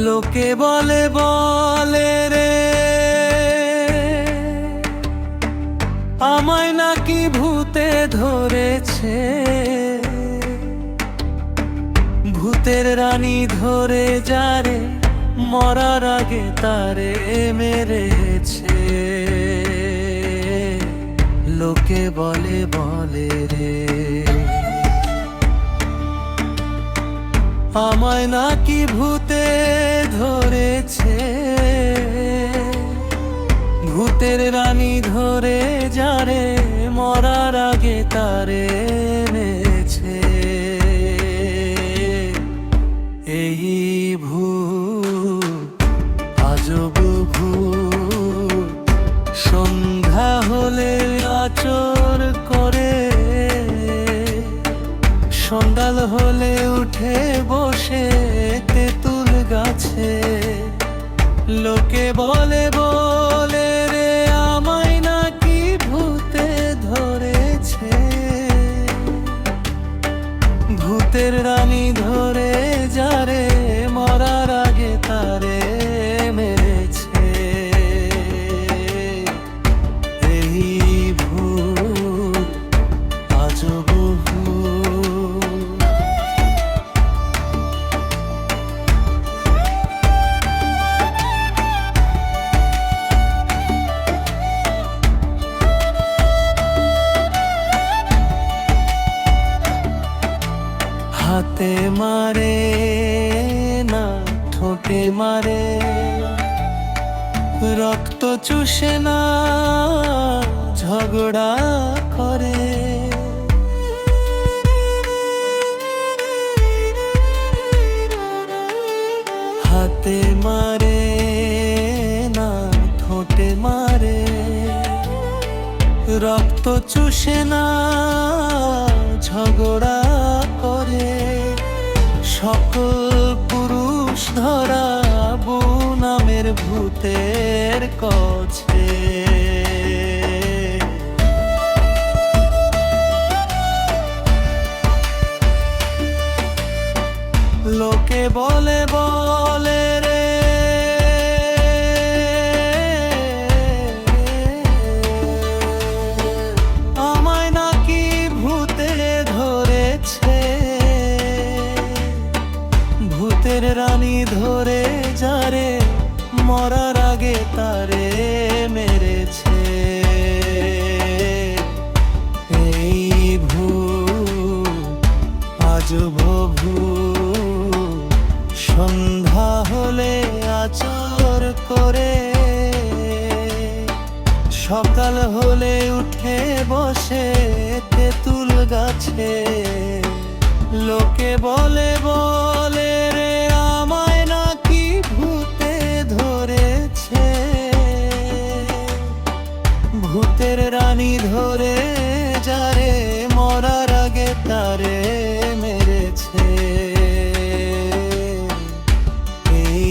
লোকে বলে বলে রে আমায় নাকি ভূতে ধরেছে, ভূতের রানী ধরে যারে মরার আগে তারে মেরেছে। লোকে বলে বলে রে আমায় নাকি ভূতে ধরেছে, ভূতের রানী ধরে যারে মরার আগে তারে মেরেছে। এই ভূত আজব ভূত, সন্ধ্যা হলে আচর করে, সন্ধ্যাল হলে উঠে বসে তেঁতুল গাছে। লোকে বলে বলে রে আমায় নাকি ভূতে ধরেছে, ভূতের রানী ধরে যারে মরার আগে তারে মেরেছে। এই ভূত আজব ভূত। হাতে মারে না ঠোঁটে মারে, রক্ত চুষে না ঝগড়া করে। হাতে মারে না ঠোঁটে মারে, রক্ত চুষে না ঝগড়া করে। সকল পুরুষ ধরা বউ নামের ভূতের কাছে। লোকে বলে বলে রে আমায় নাকি ভূতে ধরেছে, ভূতের রানী ধরে যারে মরার আগে তারে মেরেছে। এই ভূত আজব ভূত, সন্ধ্যা হলে আচর করে, সকাল হলে উঠে বসে তেঁতুল গাছে। লোকে বলে বলে রে আমায় নাকি ভূতে ধরেছে, ভূতের রানী ধরে যারে মরার আগে তারে মেরেছে। এই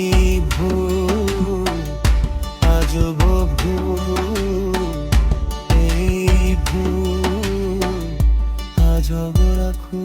ভূত আজব ভূত, এই ভূত আজব রাখো।